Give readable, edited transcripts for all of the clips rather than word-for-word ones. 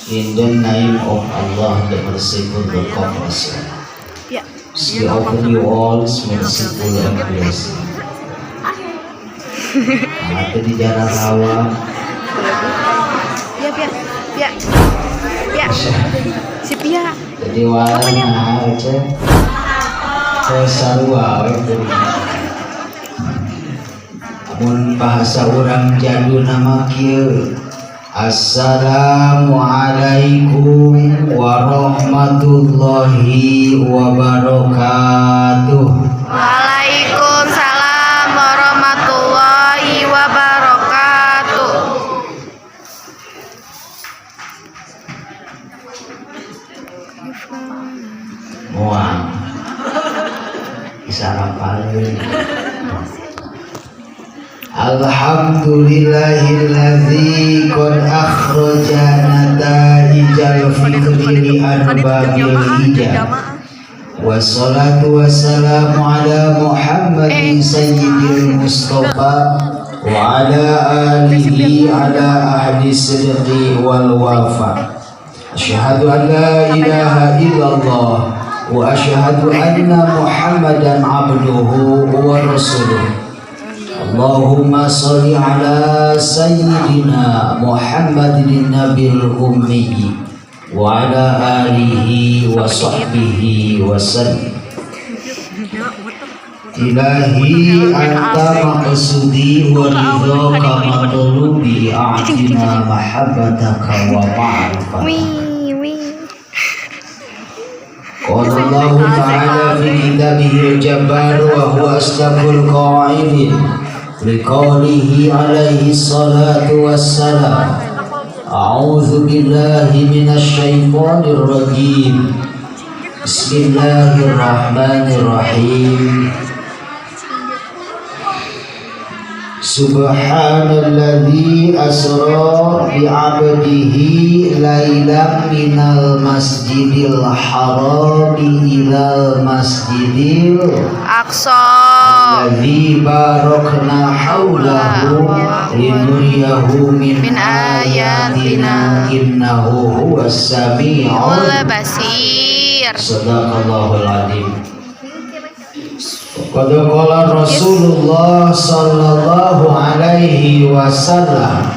In the name of Allah, the Merciful, the Compassionate. We open you all, merciful and blessed. Ada di jalan rawa. Si Pia. Jadi warna aja. Sarua itu. Mun bahasa orang jadu nama kieu. Assalamualaikum warahmatullahi wabarakatuh. Waalaikumsalam warahmatullahi wabarakatuh. Muang. Sarapan. Alhamdulillahilladzi qad akhrajana nataijal fikri li arbabil hijab. Wassalatu wassalamu ala Muhammadin sayyidil Mustafa wa ala alihi ala ahli sidqi wal wafa. Asyhadu an la ilaha illallah wa asyhadu anna Muhammadan abduhu wa rasuluh. Allahumma salli ala sayyidina Muhammadin nabil ummi wa ala alihi wa sahbihi wa sallam. Ilahi anta maqsudi wa ridhaka matlubi a'tina mahabbataka wa ma'rifataka. Qala Allah ta'ala fi kitabihil jabbar wa huwa asdaqul qa'ilin liqaulihi alaihi salatu wassalam. A'udzu billahi minasy syaithanir rajim. Bismillahirrahmanirrahim. Subhanalladzi asra bi'abdihi lailan minal masjidil harami ilal masjidil Aqsa. alladzi barakna haulahu linuriyahu min ayatina innahu huwas sami'ul basir. Sadaqallahul adzim. Qad qala Rasulullah sallallahu alaihi wasallam,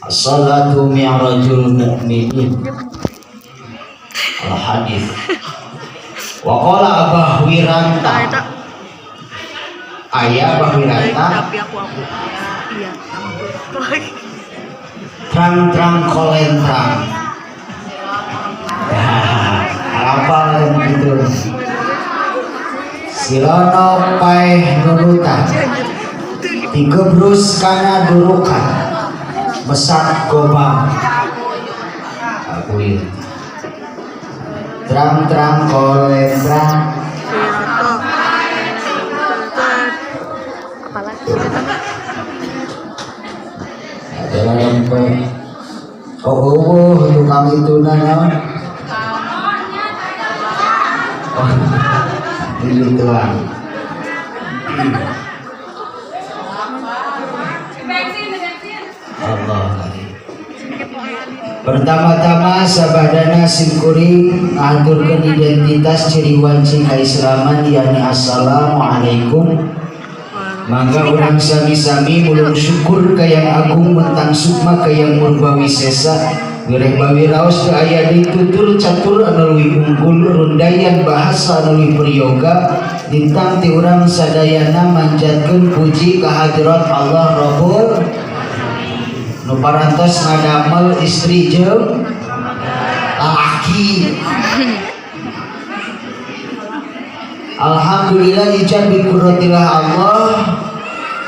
as-salatu mi'rajul mu'minin. Al-hadis. Wa qala Abah Wiranta. Ayah Abah Wiranta. Terang-terang kolentrang. Hafal gitu. Silono paeh nunutan digebrus kana durukan mesak gobang akuin terang-terang kolentrang adalah lempe tukang itu nana ini doang. Allah. Pertama-tama sabadana simkuring ngaturkeun identitas ciri wanci kaislaman yakni assalamualaikum. Mangga urang sami-sami mulung syukur ka yang agung mentang sukma ka yang murbawi sesa. Gereh bawi raos teu aya ditutur catur anu leuwih unggul rundayan bahasa anu leuwih priyoga dintang ti urang sadayana manjatkeun puji ka hadirat Allah Rabbul nu parantos ngadamel istri jeung lalaki. Alhamdulillah ijan bi qudratillah Allah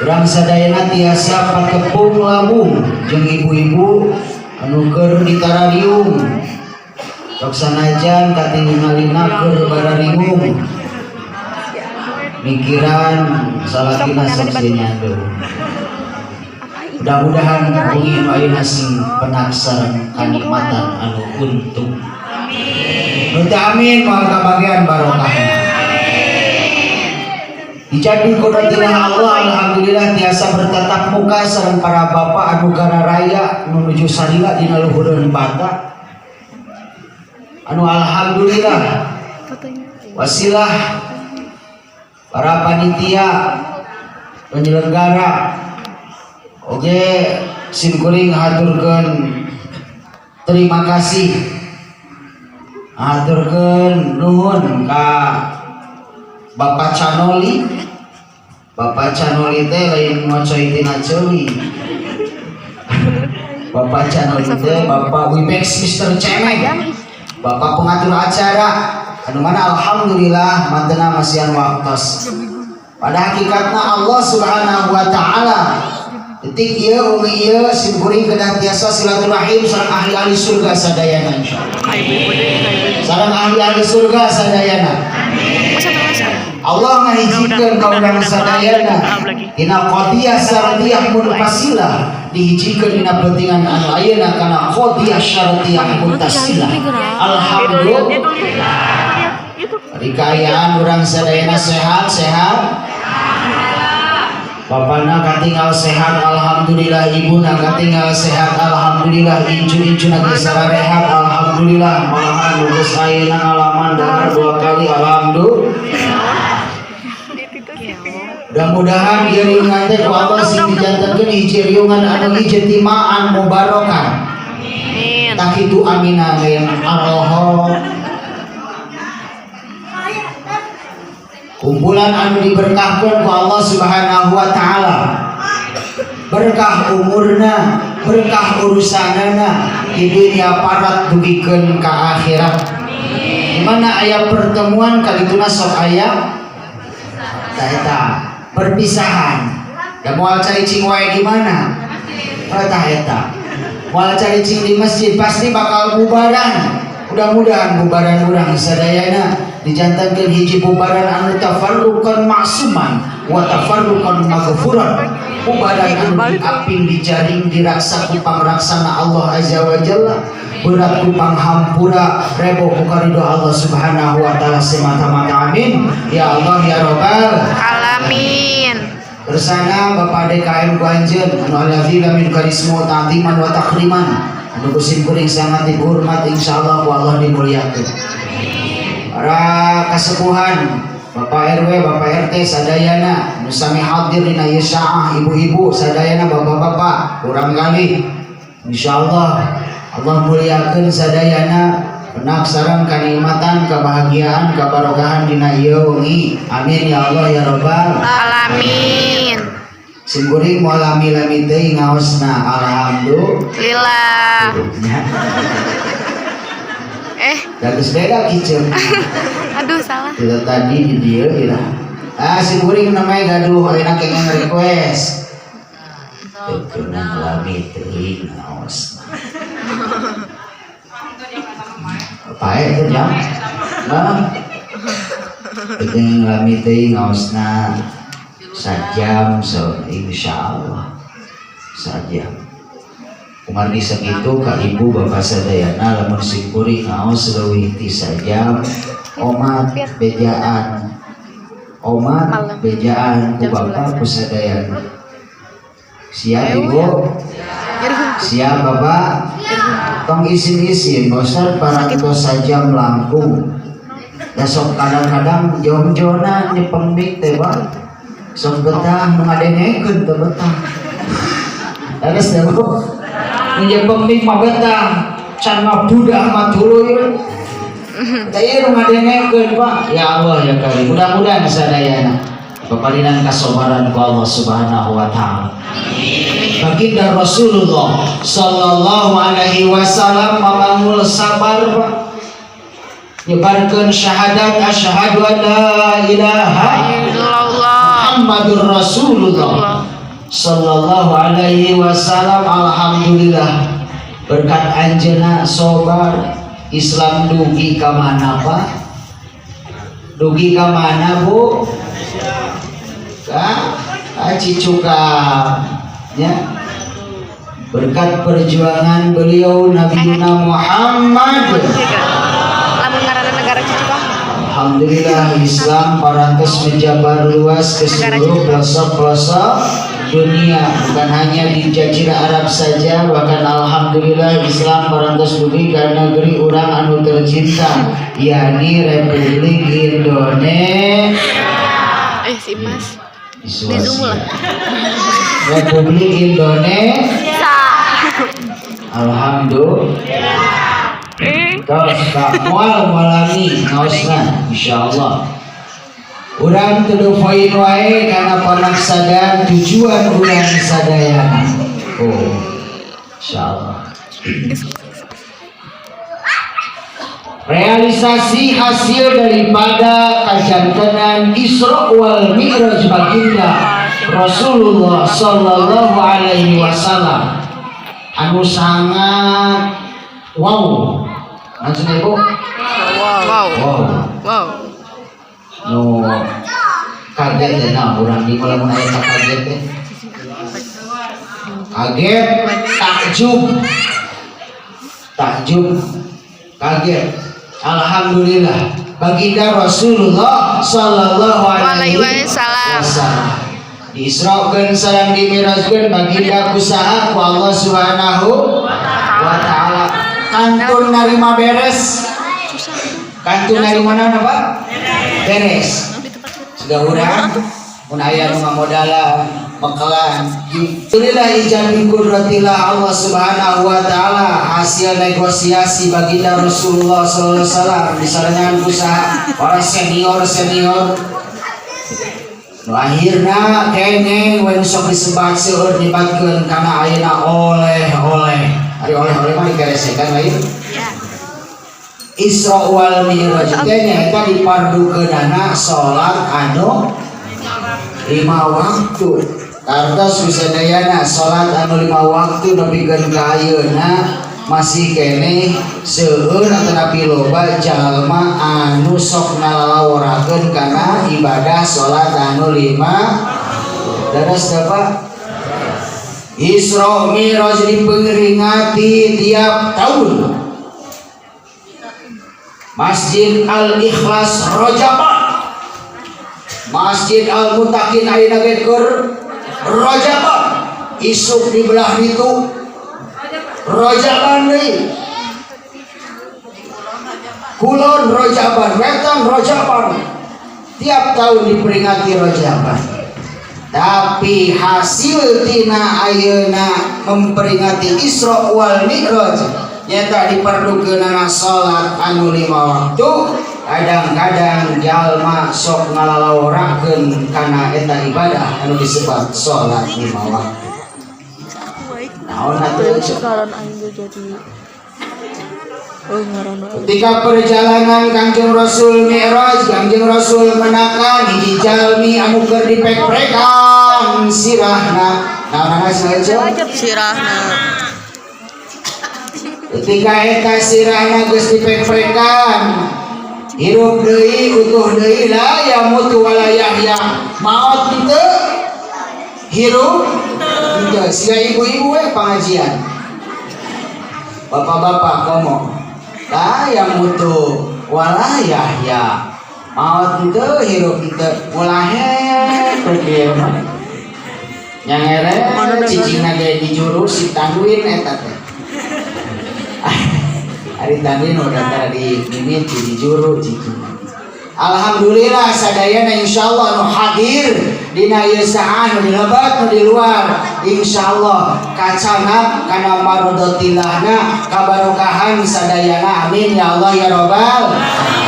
urang sadayana tiasa pakepung labung jeung ibu-ibu anu keur di tararium sok sanajan katingalina keur bararium mikiran salakina sok sinyandu. Mudah-mudahan bengi nu ayeuna sing penaksaran kanikmatan anu untung. Amin. Amin moal kabagian barokahna. Dijadi kodatina Allah alhamdulillah tiasa bertatap muka sareng para bapak anu raya menuju salila dina luhureun bata. Anu alhamdulillah wasilah para panitia penyelenggara oke simkuring haturkeun terima kasih haturkeun nuhun ka Bapak Canoli teh lain ngocoy tina ceuli. Bapak Canoli teh Bapak Wibex Mr. Cemeng, Bapak pengatur acara anu mana alhamdulillah mantena masihan waktos. Pada hakikatna Allah Subhanahu wa taala detik ieu umi ieu simkuring kedah tiasa silaturahim sareng ahli-ahli surga sadayana insyaallah. Sareng ahli-ahli surga sadayana. Allah ngahijikeun ka urang sadayana dina qadiyah syartiyah munfasilah dihijikeun dina pentingan anu ayeuna kana qadiyah syartiyah muntasilah. Alhamdulillah. Rikayaan urang sadayana sehat. Bapana katinggal sehat alhamdulillah, ibuna katinggal sehat alhamdulillah, incu-incuna geus sarehat alhamdulillah, malahan geus ayeuna ngalaman dahar 2 kali alhamdulillah. Mudah-mudahan ieu riungan teh ku Allah sing dijantenkeun hiji riungan anu ijtimaan mubarakah. Amin. Tak itu aminah yang Allah. Kumpulan anu diberkahkeun ku Allah Subhanahu wa taala. Berkah umurna, berkah urusanana di dunia parat dugikeun ka akhirat. Di mana aya pertemuan kalituna sok aya eta perpisahan. Da moal cari cing wae di mana? Eta. Moal cari cing di masjid pasti bakal bubaran. Mudah-mudahan bubaran urang sadayana dijantankeun hiji bubaran anu tafarruqan ma'suman wa tafarruqan maghfuran. Bubaran anu diaping dijaring diraksa ku pamraksana Allah azza wa jalla, berat ku panghampura rebo ku karidho Allah Subhanahu wa taala semata-mata amin ya Allah ya rabbal alamin. Bersana Bapak DKM ku anjeun anu alazina min karismu ta'ziman wa takriman anu kusimkuring sangat dihormat insyaallah ku Allah dimuliakeun. Para kasepuhan Bapak RW, Bapak RT sadayana nu sami hadir dina ieu syaah, ibu-ibu sadayana, bapak-bapak, urang kali insyaallah Allah muliakeun sadayana penak sareng kanikmatan, kebahagiaan, kabarokahan dina ieu wengi. Amin ya Allah ya rabbal alamin. Simkuring moal lami-lami teh ngaosna alhamdulillah. Dagus beda kicem. Aduh salah. Kita tadi di dia ya. Simkuring namanya gaduh enak yang request. Itu nang lami teh ngaosna. Apa itu jam? Nah, itu ngalami teh ngaosna sajam so insyaallah sajam. Kumargi sakitu ka ibu bapak sadayana lamun simkuring ngaos leuwih ti sajam omat bejaan ku bapak ku sadayana. Siap ibu? Siap bapak? Tong isin-isin bosan parantos sajam langkung. Ya sok kadang-kadang jom-jona nyepeng mik teh Pak. Sok betah mengadengekeun teh betah. Terus teh Bu. Nyepeng mik mah betah. Can mah budak mah tuluy. Teh ieu ngadengekeun Pak. Ya Allah ya Karim. Mudah-mudahan sadayana paparinan kasabaran ku Allah Subhanahu wa taala. Baginda Rasulullah sallallahu alaihi wasallam mamangul sabar nyebarkeun syahadat asyhadu an la ilaha illallah Muhammadur Rasulullah sallallahu alaihi wasallam. Alhamdulillah berkat anjeunna sabar Islam dugi ka mana Pak? Dugi ka mana Bu? Ka Cicuka ya. Berkat perjuangan beliau Nabi Muhammad Alhamdulillah Islam parantos menjabar luas ke seluruh pelosok-pelosok dunia, bukan hanya di Jazirah Arab saja, bahkan Alhamdulillah Islam parantos dugi ke negeri urang anu tercinta, yakni Republik Indonesia. Si Mas. Di Zoom lah. Republik Indonesia. Alhamdulillah. Terus Kak Mual malami ngaosna insyaallah. Urang teu poin wae kana pamaksada tujuan urang sadayana. Oh, insyaallah. Realisasi hasil daripada kajantenan Isra wal Mi'raj baginda Rasulullah sallallahu alaihi wasallam anu sangat wow. Langsung ibu. Wow. No kaget deh nah orang di malam ayat kaget deh. Kaget, takjub, kaget. Alhamdulillah baginda Rasulullah sallallahu alaihi wasallam diisrokeun sareng dimirajkeun baginda kusaha ku Allah Subhanahu wa taala. Kantun narima beres. Kantun narima mana Pak? Beres. Sudah urang mun aya nu ngamodalan bakalan inilah ijabi kudratillah Allah Subhanahu wa taala, hasil negosiasi baginda Rasulullah sallallahu alaihi wasallam disarangan usaha para senior nu akhirna kene wen sok disebat seueur dibatkeun kana ayeuna oleh-oleh. Ari oleh-oleh mah digeresekan lain. Isra wal Mi'raj teh nyaeta dipardukeunana salat anu 5 waktu. Kartos wisadayana salat anu 5 waktu nepikeun ka ayeuna masih kene seueur tetapi loba jalma anu sok nalalaworakeun kana ibadah salat anu 5. Dados dapat Isra Mi'raj diperingati tiap tahun. Masjid Al-Ikhlas Rojaban, Masjid Al-Mutakin ayeuna ge keur Rojaban, isuk di belah ditu Rojaban deui. Kulon Rojaban, wetan Rojaban. Tiap tahun diperingati Rojaban. Tapi hasil tina ayeuna memperingati Isra wal Mi'raj nyata diperlukeunana salat anu 5 waktu. Kadang-kadang jalma sok ngalalaworakeun kana eta ibadah anu disebut salat 5 waktu. Naon atuh sekarang aing jadi ketika perjalanan Kanjeng Rasul Mi'raj, Kanjeng Rasul menakan hiji jalmi anu keur dipek-pekan sirahna. Naon sirahna. Ketika eta sirahna geus dipek-pekan, hirup deui utuh deui la ya mutu wala yahya. Maot teu hirup teu. Sia ibu-ibu we pengajian. Bapak-bapak ngomong lah yang mutu wala yahya, maut teu hirup teu mulahe pergi mah nyangere cicingna ge di juru si Tanduin eta teh. Ari Tanduin udah tara di mimiti di juru cicingna. Alhamdulillah sadayana insyaallah nu hadir dina ieu saah nu dilebat nu di luar insyaallah kacanap kana marodotilahna kabarokahan sadayana. Amin ya Allah ya robbal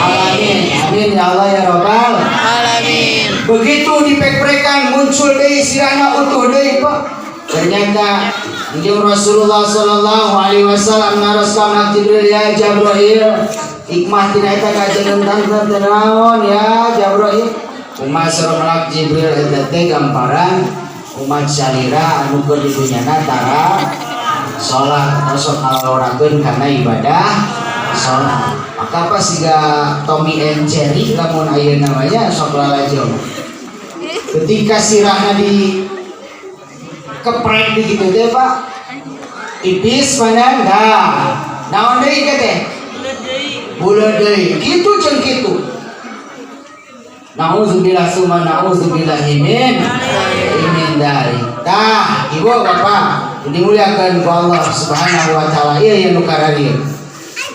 alamin. Amin ya Allah ya robbal alamin. Begitu dipek-pekan muncul deui sirahna utuh deui Pak. Ternyata Kanjeng Rasulullah sallallahu alaihi wasallam naroskan Jibril ya Jibril. Hikmah tina eta kajenengan tante naon ya Jibril. Umat sareng Jibril eta teh gamparan umat salira anu keur di dunyana tara salat sok ngalaurakeun kana ibadah salat. Maka pas siga Tommy and Jerry lamun ayeuna namanya sok lalajong. Ketika sirahna di keprek di gitu teh Pak. Iblis mana dah. Naon deui teh? Buleud deui. Kitu jeung kitu. Nauzubillah summa nauzubillah min dari. Tah, ibu bapak dimuliakan ku Allah Subhanahu wa taala. Ieu yang nu kararieu.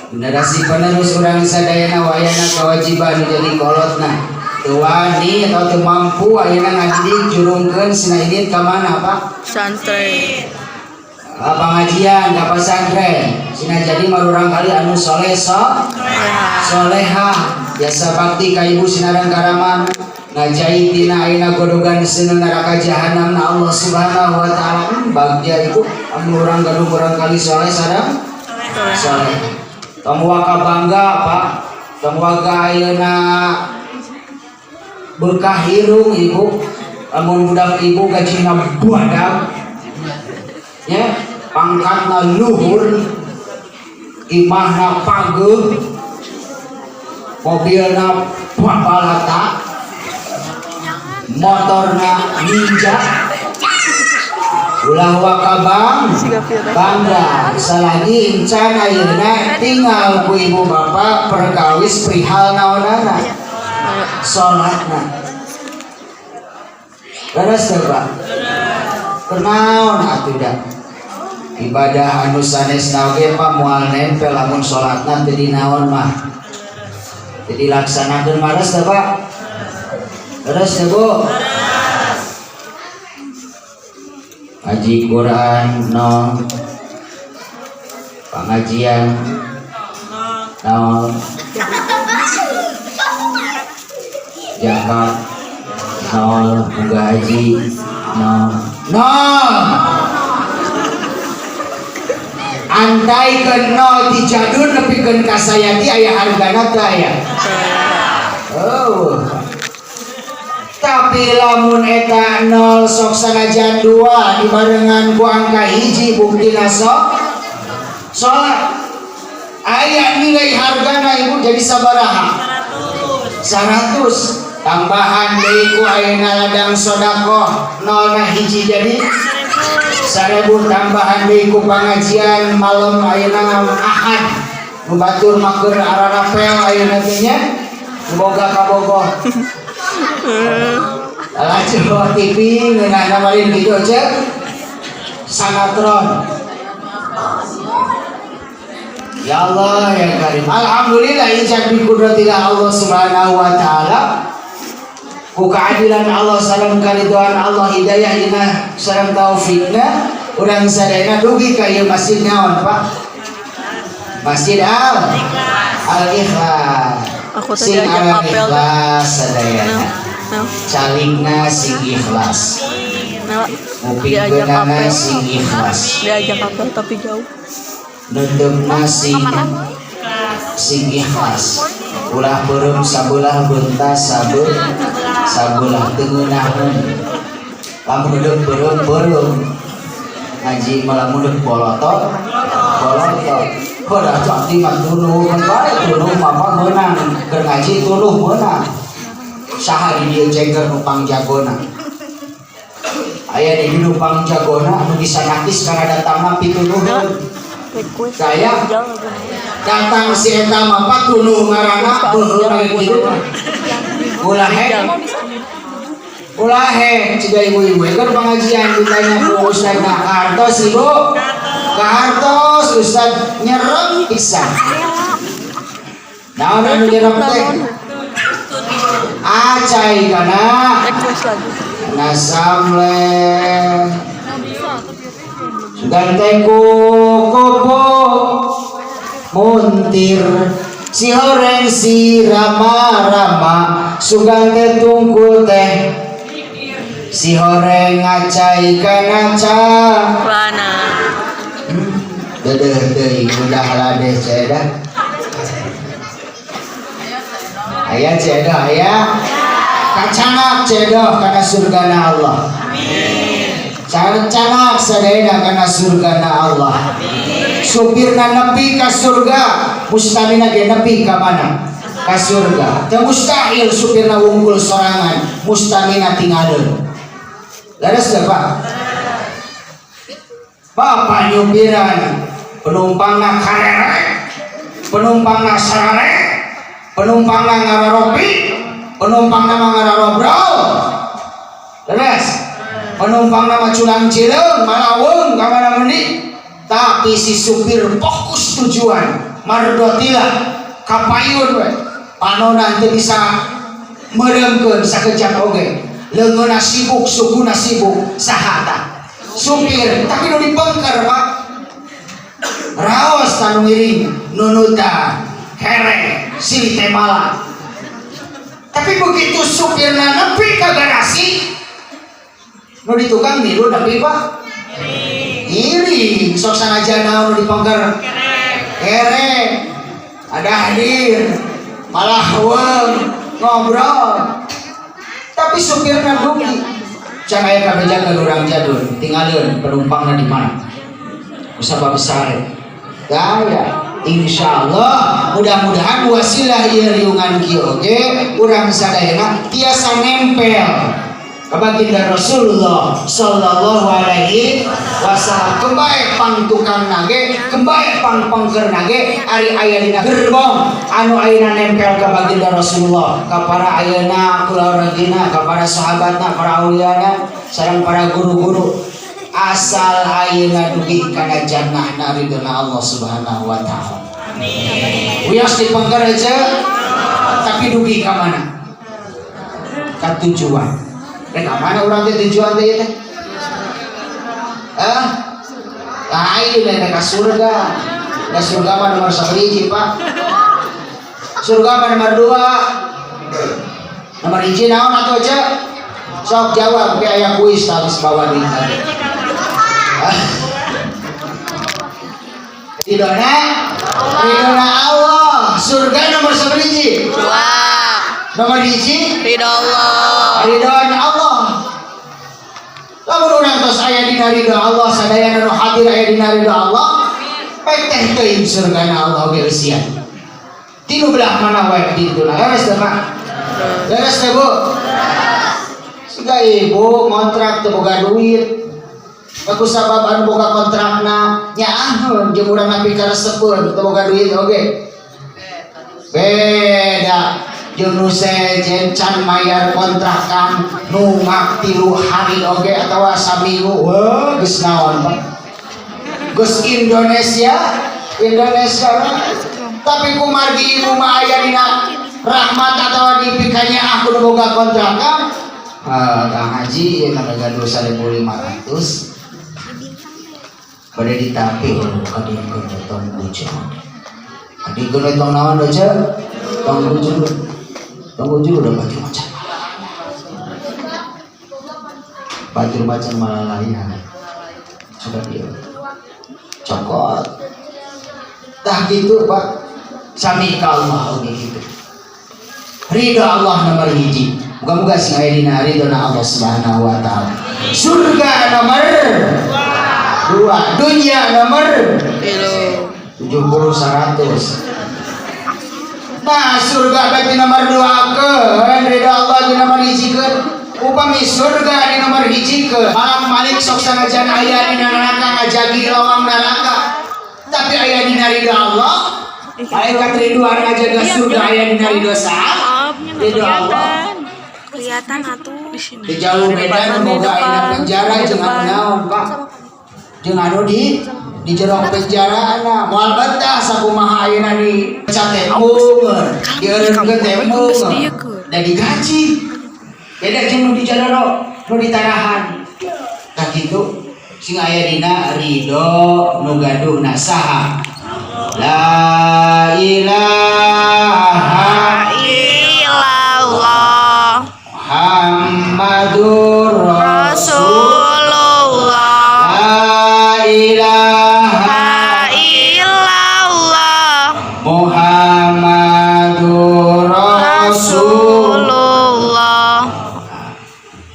Generasi penerus urang sadayana wayana kewajiban jadi kolotna. Teu wani atau teu mampu ayeuna ngadidik jurungkeun sina idit ka mana Pak? Santri. Pengajian ka pesantren. Sina jadi marurang kali anu soleh solehah. Jasa bakti ka ibu sinareng karaman ngajai tina ayeuna godogan seuneung neraka jahanam na Allah Subhanahu wa taala. Bagja ibu anu urang gaduh urang kali soleh sareng soleh. Tong waka bangga Pak. Tong waka ayeuna berkah hirung ibu. Amun budak ibu gajina buadak. Ya, pangkatna luhur, imahna pageuh, mobilna babalata, motorna ninja, ulah wakabang bangga. Salagi encan ayeuna tinggal ku ibu bapak perkawis perihal naonana salatna. Leres teu Pak? Kenaon atuh dah ibadah anu sanesna oge Pak moal nempel lamun salatna teu dinaon mah. Jadi laksanakeun mares teh Pak. Leres teh Bu. Ngaji Quran no. Pengajian no. Zakat no, buka haji no. Andai ke nol dijadun nepikeun ka sayati aya hargana teh aya. Oh. Tapi lamun eta nol sok sanajan dua dibarengan ku angka hiji buktina sok salat. Aya nilai hargana ibu jadi sabaraha? 100. Tambahan deui ku ayeuna ladang sedekah nolna hiji jadi 1000. Tambahan deui ku pangajian malam ayeuna Ahad nu batur maker ararapel ayeuna teh nya boga kabogoh. Lajeng TV ngeunana malin kitu cek sanatron. Ya Allah ya Karim. Alhamdulillah ijab bi qudratillah Allah Subhanahu wa taala. Ku keadilan Allah sareng karidhoan Allah hidayah dina sareng taufikna urang sadayana dugi ka ieu masjid naon Pak? Masjid Al-Ikhlas. Sing Al-Ikhlas sadayana. Caligna sing ikhlas. Mupikeunana sing ikhlas. Diajak apel tapi jauh. Nundukna sing ikhlas. Ulah beureum sabelah buntas sabelah teungeunahun. Lamun deuk beureum ngaji malamun deuk bolotot. Hoda cantik mah tunuh kan bae tunuh mah meunang keur ngaji tunuh meunang. Saha di dieu ceker nu pangjagona. Aya di dieu pangjagona anu bisa nakis kana datangna pitunuhkeun. Saya datang si eta mah patunuh ngaranna beureum aya kitu. Ulahe ciga ibu-ibu keur pengajian ditanya ku Ustaz Hartos ibu. Ka Hartos Ustaz nyerem pisan. Naon anu nyerem teh? Acai kana. Nasamle. Ganteku kopo muntir si horeng si rama sugante tungkul teh si horeng ngacai kana ca Mana? deui udah ladeh cedah aya cedah aya kacanak cedah kana surgana Allah. Canak sadayana kana surgana Allah. Supirna nepi ka surga, mustamina ge nepi ka mana? Ka surga. Teu mustahil supirna wunggul sorangan, mustamina tinggalin. Leres teh Pak? Bapak nyupiran, penumpangna karere, penumpangna sarare, penumpangna ngararopi, penumpang nama ngararobrol leres, penumpang nama culang cireng malaweng kamana mendi, tapi si supir fokus tujuan mardotila kapayun we panona teu bisa merengkeun sakejap oge leungeunna sibuk sukuna sibuk sahata supir tapi nu dipengker Pak raos tanu ngiring nunutan here silih teh malah tapi begitu supirna nepi ka garasi nu di tukang niru nepi Pak iri sok sangaja naon nu dipengker here ada hadir malah ngobrol tapi supirna dugi can aya kabejaga urang jadul tinggalin penumpangna di mana usaba besar daya insyaallah mudah-mudahan wasilah ieu riungan kieu oge urang sadayana tiasa nempel ka baginda Rasulullah sallallahu alaihi wasallam kembae pang tukang nage kembae pang pangker nage ari aya dina gerbong anu ayeuna nempel ka baginda Rasulullah ka para ayeuna kulawargina ka para sahabatna para auliana sareng para guru-guru asal ayeuna dugi kana jannahna ridona Allah Subhanahu wa taala amin wios dipengker aja tapi dugi ka mana ka tujuan rek mana urang teh tujuan teh teh lain ka surga da surga mah nomor 1 Pak surga mah nomor 2 nomor 1 naon atuh aja sok jawab ke aya kuis habis bawa duit tadi ridona Allah surga nomor 1 nomor 1 ridho Allah ridhoan Allah lamun urang tos aya dina ridho Allah sadayana nu hadir aya dina ridho Allah peteh teuing surgana Allah ge eusian tinu belah mana wae dituna leres teh Pak leres teh Bu siga ibu kontrak teu boga duit aku sabab anu boga kontrakna nyaahun jeung urang nepi ka resepeun teu boga duit oge beda jeung nu sejen can mayar kontrakan nu mak 3 hari oge atawa saminggu weuh geus naon Pak geus Indonesia tapi kumargi ibu mah aya dina rahmat atawa dipikanya aku nu boga kontrakan Kang Haji yang harga 2.500 pada ditampil ka dieu tong bujur adi geus tong naon doce tong bujur udah bajur macan malah layan sudah dia cokot dah gitu Pak sami ka Allah oge gitu ridho Allah nomor 1 muga-muga sing aya dina ridhona Allah Subhanahu wa taala surga nomor 2 dunia nomor 70 100 nah surga berarti nomor 2 keun ridho Allah di nomor 1 keun upami surga di nomor 1 keun malam malik sok sanajan aya dina neraka ngajagi lawang neraka tapi aya dina ridho Allah malaikat ridwan ngajaga surga aya dina ridho saha ridho Allah kelihatan atuh di jauh beda moga aya penjara jeung anu naon Pak jeung anu di jero penjara na moal betah sakumaha ayeuna di catemung dieureunkeun temung da digaji beda jeung nu di jero nu ditarahan tah kitu sing aya dina ridho nu gaduhna saha la ilaha illallah Muhammadur Rasulullah la ilaha Muhammadur Rasulullah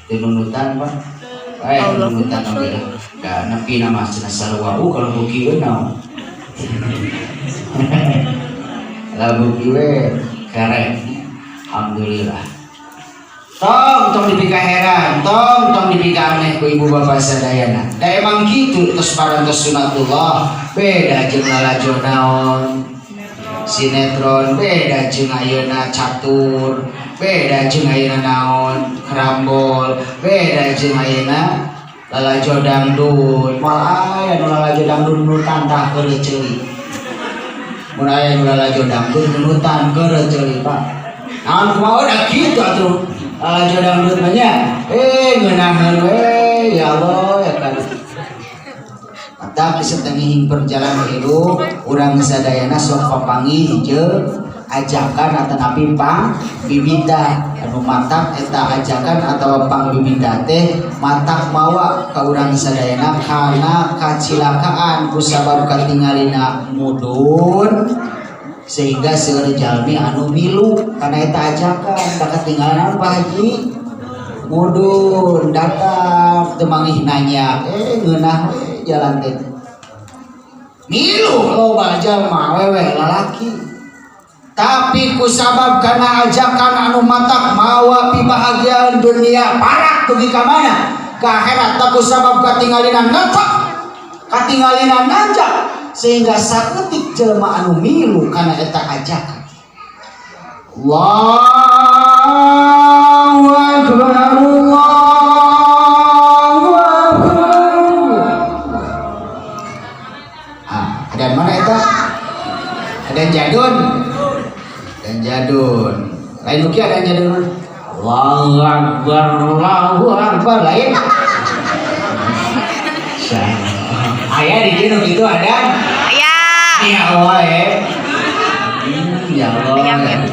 nunutan Pak baik nunutan oge da nepi nama cenah sarua kalau bukieu naon lagu kieu keren alhamdulillah tong dipika heran tong dipika aneh ku ibu bapak sadayana da emang kitu tos parantos sunatullah beda jeung lalajo naon sinetron beda jeung ayeuna catur beda jeung ayeuna naon kerambol, beda jeung ayeuna lalajo dangdut. Moal aya nu lalajo dangdut nutan tah keur ceuli. Mun aya nu lalajo dangdut nutan keur ceuli Pak. Naon kumaha da kitu atuh. Lalajo dangdut mah nya ngeunaheun we ya Allah ya kan. Mantap disetengih perjalanan hidup urang sadayana sok papanggih hijau ajakan atau napi pang bibida anu mantap eta ajakan atau pang bibida teh mantap mawa ka urang sadayana kana kacilakaan kusabab katingalina mudun sehingga seueur jalmi anu milu kana eta ajakan da katinggalan Pak Haji mudun datang teu mangih nanya ngeunah jalan teh milu loba jalma wewe lalaki tapi kusabab karena ajakan anu matak mawa pibahagiaan dunia parak pergi ke mana ke akhirat tak kusabab katingalina ngecok katingalina najak sehingga saketik jelema anu milu karena eta ajakan. Allahu akbar Allahu akbar. Ada mana eta? Ada jadun. Dan jadun lain uki ada jadun Allahu Akbar lain ayah di sini gitu ada ya Allah ya Allah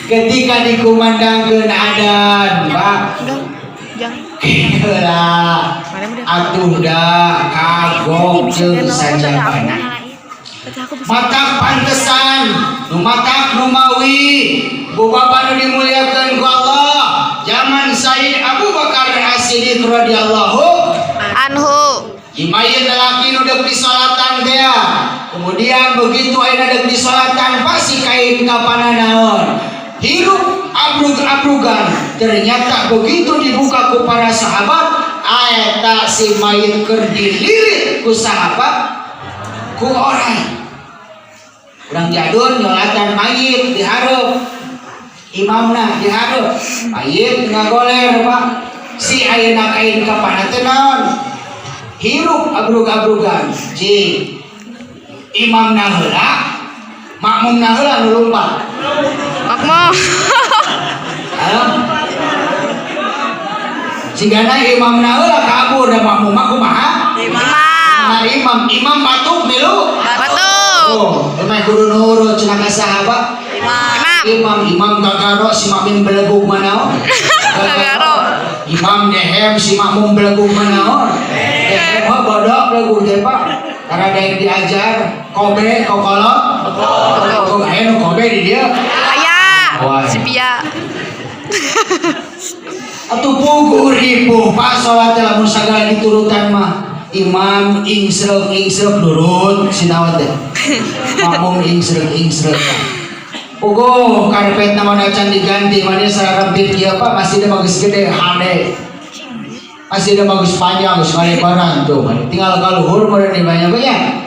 ketika dikumandangkeun adan Pak kira atuh da kagok jeung sanjabana matak pantesan nu matak numawi bapa nu dimuliakeun ku Allah zaman Sayyid Abu Bakar As-Siddiq radhiyallahu anhu imayeun lalaki nu deuk disolatan teh kemudian begitu ayeuna deuk disolatan pasti kain kapana naon hirup abrug-abrugan ternyata begitu dibuka ku para sahabat eta si mayit keur dililit ku sahabat ku orang urang jadun nyolatan mayit dihareup imamna dihareup mayit ngagoler Pak si ayeuna kain kapana teh naon hirup abrug-abrugan cing imamna heula makmumna heula nu lumpat makmum sigana imamna heula kabur da makmum kumaha imam batuk milu batuk emang kudu nurut cenah ka sahabat imam gagaro si makmum belegug manaon gagaro imam dehem si makmum belegug manaon dehem mah bodoh belegug teh Pak karena daek diajar kobe kokolot aya nu kobe di dieu aya si Pia atuh puguh ripuh Pak salat lamun sagala diturutan mah imam ingsrek nurut sinawa teh makmum ingsrek puguh karpet namanya can diganti mana sararempit kieu Pak masih ada bagus gede hade masih ada bagus panjang geus ngalebaran tuh tinggal kaluhur meureun di banyak banyak